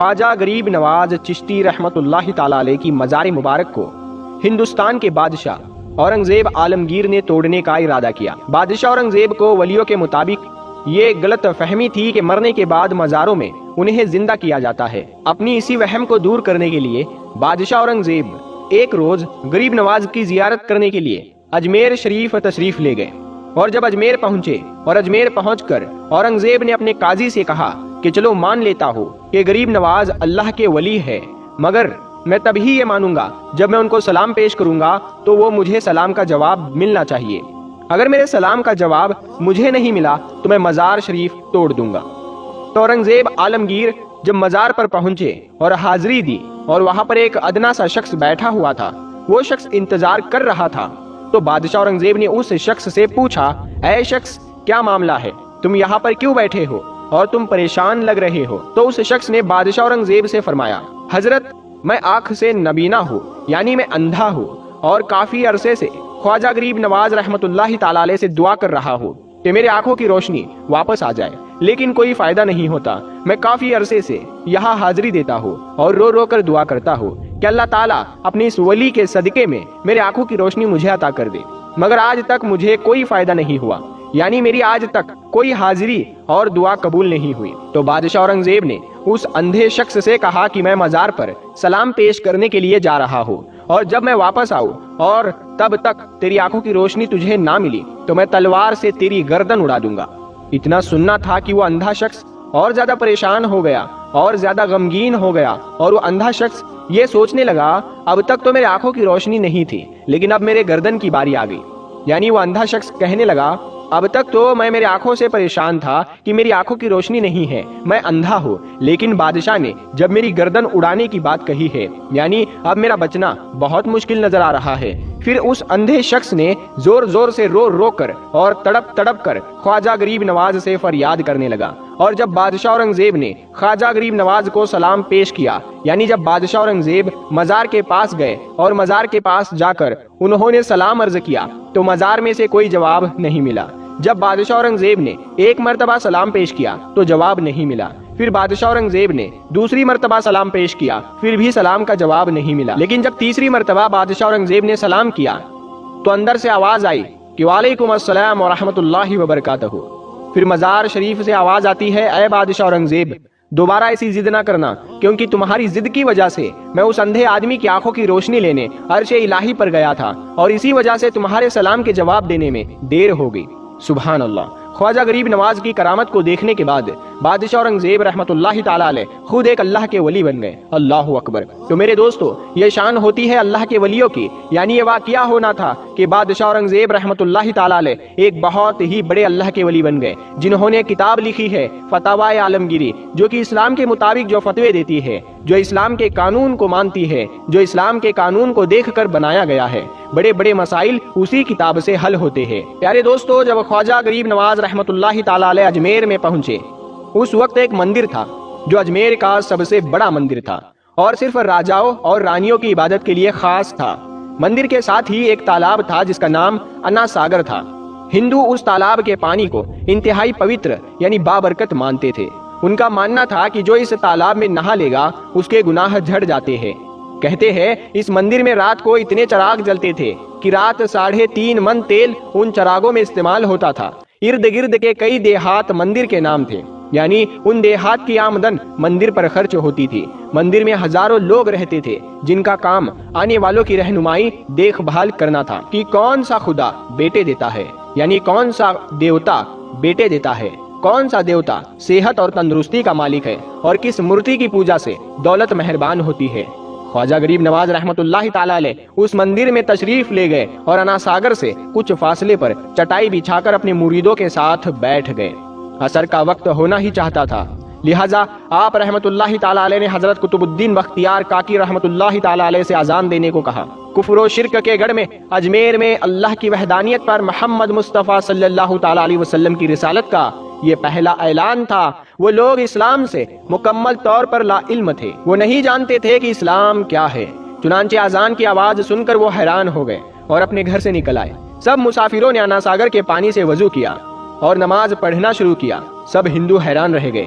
خواجہ غریب نواز چشتی رحمت اللہ تعالی علیہ کی مزار مبارک کو ہندوستان کے بادشاہ اورنگزیب عالمگیر نے توڑنے کا ارادہ کیا۔ بادشاہ اورنگزیب کو ولیوں کے مطابق یہ غلط فہمی تھی کہ مرنے کے بعد مزاروں میں انہیں زندہ کیا جاتا ہے۔ اپنی اسی وہم کو دور کرنے کے لیے بادشاہ اورنگزیب ایک روز غریب نواز کی زیارت کرنے کے لیے اجمیر شریف تشریف لے گئے، اور جب اجمیر پہنچے اور اجمیر پہنچ کر اورنگزیب نے اپنے قاضی سے کہا کہ چلو مان لیتا ہوں کہ غریب نواز اللہ کے ولی ہے، مگر میں تبھی یہ مانوں گا جب میں ان کو سلام پیش کروں گا تو وہ مجھے سلام کا جواب ملنا چاہیے۔ اگر میرے سلام کا جواب مجھے نہیں ملا تو میں مزار شریف توڑ دوں گا۔ تو اورنگزیب عالمگیر جب مزار پر پہنچے اور حاضری دی اور وہاں پر ایک ادنا سا شخص بیٹھا ہوا تھا، وہ شخص انتظار کر رہا تھا، تو بادشاہ اورنگزیب نے اس شخص سے پوچھا، اے شخص کیا معاملہ ہے، تم یہاں پر کیوں بیٹھے ہو اور تم پریشان لگ رہے ہو؟ تو اس شخص نے بادشاہ اورنگزیب سے فرمایا، حضرت میں آنکھ سے نبینا ہوں، یعنی میں اندھا ہوں، اور کافی عرصے سے خواجہ غریب نواز رحمت اللہ تعالی علیہ سے دعا کر رہا ہوں کہ میرے آنکھوں کی روشنی واپس آ جائے، لیکن کوئی فائدہ نہیں ہوتا۔ میں کافی عرصے سے یہاں حاضری دیتا ہوں اور رو رو کر دعا کرتا ہوں کہ اللہ تعالیٰ اپنی اس ولی کے صدقے میں میرے آنکھوں کی روشنی مجھے عطا کر دے، مگر آج تک مجھے کوئی فائدہ نہیں ہوا، یعنی میری آج تک کوئی حاضری اور دعا قبول نہیں ہوئی۔ تو بادشاہ اورنگزیب نے اس اندھے شخص سے کہا کہ میں مزار پر سلام پیش کرنے کے لیے جا رہا ہوں، اور جب میں واپس آؤں اور تب تک تیری آنکھوں کی روشنی تجھے نہ ملی تو میں تلوار سے تیری گردن اڑا دوں گا۔ اتنا سننا تھا کہ وہ اندھا شخص اور زیادہ پریشان ہو گیا اور زیادہ غمگین ہو گیا، اور وہ اندھا شخص یہ سوچنے لگا، اب تک تو میرے آنکھوں کی روشنی نہیں تھی، لیکن اب میرے گردن کی باری آ گئی۔ یعنی وہ اندھا شخص کہنے لگا، اب تک تو میں میرے آنکھوں سے پریشان تھا کہ میری آنکھوں کی روشنی نہیں ہے، میں اندھا ہوں، لیکن بادشاہ نے جب میری گردن اڑانے کی بات کہی ہے، یعنی اب میرا بچنا بہت مشکل نظر آ رہا ہے۔ پھر اس اندھے شخص نے زور زور سے رو رو کر اور تڑپ تڑپ کر خواجہ غریب نواز سے فریاد کرنے لگا۔ اور جب بادشاہ اورنگزیب نے خواجہ غریب نواز کو سلام پیش کیا، یعنی جب بادشاہ اورنگزیب مزار کے پاس گئے اور مزار کے پاس جا کر انہوں نے سلام عرض کیا تو مزار میں سے کوئی جواب نہیں ملا۔ جب بادشاہ اورنگزیب نے ایک مرتبہ سلام پیش کیا تو جواب نہیں ملا۔ پھر بادشاہ اورنگزیب نے دوسری مرتبہ سلام پیش کیا، پھر بھی سلام کا جواب نہیں ملا۔ لیکن جب تیسری مرتبہ بادشاہ اورنگزیب نے سلام کیا تو اندر سے آواز آئی کہ وعلیکم السلام ورحمۃ اللہ وبرکاتہ۔ پھر مزار شریف سے آواز آتی ہے، اے بادشاہ اورنگزیب دوبارہ ایسی ضد نہ کرنا، کیونکہ تمہاری ضد کی وجہ سے میں اس اندھے آدمی کی آنکھوں کی روشنی لینے عرش الہی پر گیا تھا، اور اسی وجہ سے تمہارے سلام کے جواب دینے میں دیر ہو گئی۔ سبحان اللہ۔ خواجہ غریب نواز کی کرامت کو دیکھنے کے بعد بادشاہ اورنگزیب رحمت اللہ تعالی علیہ خود ایک اللہ کے ولی بن گئے۔ اللہ اکبر۔ تو میرے دوستو، یہ شان ہوتی ہے اللہ کے ولیوں کی، یعنی یہ واقعہ ہونا تھا کہ بادشاہ اورنگزیب رحمت اللہ تعالی علیہ ایک بہت ہی بڑے اللہ کے ولی بن گئے، جنہوں نے کتاب لکھی ہے فتاوی عالمگیری، جو کہ اسلام کے مطابق جو فتوے دیتی ہے، جو اسلام کے قانون کو مانتی ہے، جو اسلام کے قانون کو دیکھ کر بنایا گیا ہے۔ بڑے بڑے مسائل اسی کتاب سے حل ہوتے ہیں۔ پیارے دوستو، جب خواجہ غریب نواز رحمت اللہ تعالی علیہ اجمیر میں پہنچے، اس وقت ایک مندر تھا جو اجمیر کا سب سے بڑا مندر تھا اور صرف راجاؤں اور رانیوں کی عبادت کے لیے خاص تھا۔ مندر کے ساتھ ہی ایک تالاب تھا جس کا نام انا ساگر تھا۔ ہندو اس تالاب کے پانی کو انتہائی پوتر یعنی بابرکت مانتے تھے۔ ان کا ماننا تھا کہ جو اس تالاب میں نہا لے گا اس کے گناہ جھڑ جاتے ہیں۔ کہتے ہیں اس مندر میں رات کو اتنے چراغ جلتے تھے کہ رات 3.5 من تیل ان چراغوں میں استعمال ہوتا تھا۔ ارد گرد کے کئی دیہات مندر کے نام تھے، یعنی ان دیہات کی آمدن مندر پر خرچ ہوتی تھی۔ مندر میں ہزاروں لوگ رہتے تھے جن کا کام آنے والوں کی رہنمائی دیکھ بھال کرنا تھا کہ کون سا خدا بیٹے دیتا ہے، یعنی کون سا دیوتا بیٹے دیتا ہے، کون سا دیوتا صحت اور تندرستی کا مالک ہے، اور کس مورتی کی پوجا سے دولت مہربان ہوتی ہے۔ خواجہ غریب نواز رحمت اللہ تعالی علیہ اس مندر میں تشریف لے گئے اور انا ساگر سے کچھ فاصلے پر چٹائی بچھا کر اپنے مریدوں کے ساتھ بیٹھ گئے۔ عصر کا وقت ہونا ہی چاہتا تھا، لہٰذا آپ رحمت اللہ تعالی علیہ نے حضرت قطب الدین بختیار کاکی رحمت اللہ تعالی علیہ سے اذان دینے کو کہا۔ کفر و شرک کے گڑھ میں اجمیر میں اللہ کی وحدانیت پر محمد مصطفیٰ صلی اللہ تعالی علیہ وسلم کی رسالت کا یہ پہلا اعلان تھا۔ وہ لوگ اسلام سے مکمل طور پر لا علم تھے، وہ نہیں جانتے تھے کہ اسلام کیا ہے۔ چنانچہ اذان کی آواز سن کر وہ حیران ہو گئے اور اپنے گھر سے نکل آئے۔ سب مسافروں نے انا ساگر کے پانی سے وضو کیا اور نماز پڑھنا شروع کیا۔ سب ہندو حیران رہ گئے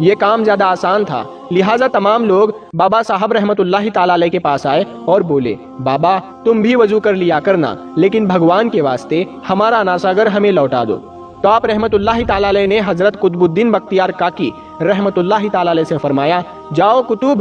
یہ کام زیادہ آسان تھا، لہٰذا تمام لوگ بابا صاحب رحمت اللہ تعالیٰ علیہ کے پاس آئے اور بولے، بابا تم بھی وضو کر لیا کرنا، لیکن بھگوان کے واسطے ہمارا ناساگر ہمیں لوٹا دو۔ تو آپ رحمت اللہ تعالیٰ علیہ نے حضرت قطب الدین بختیار کاکی رحمت اللہ تعالیٰ علیہ سے فرمایا، جاؤ کتب،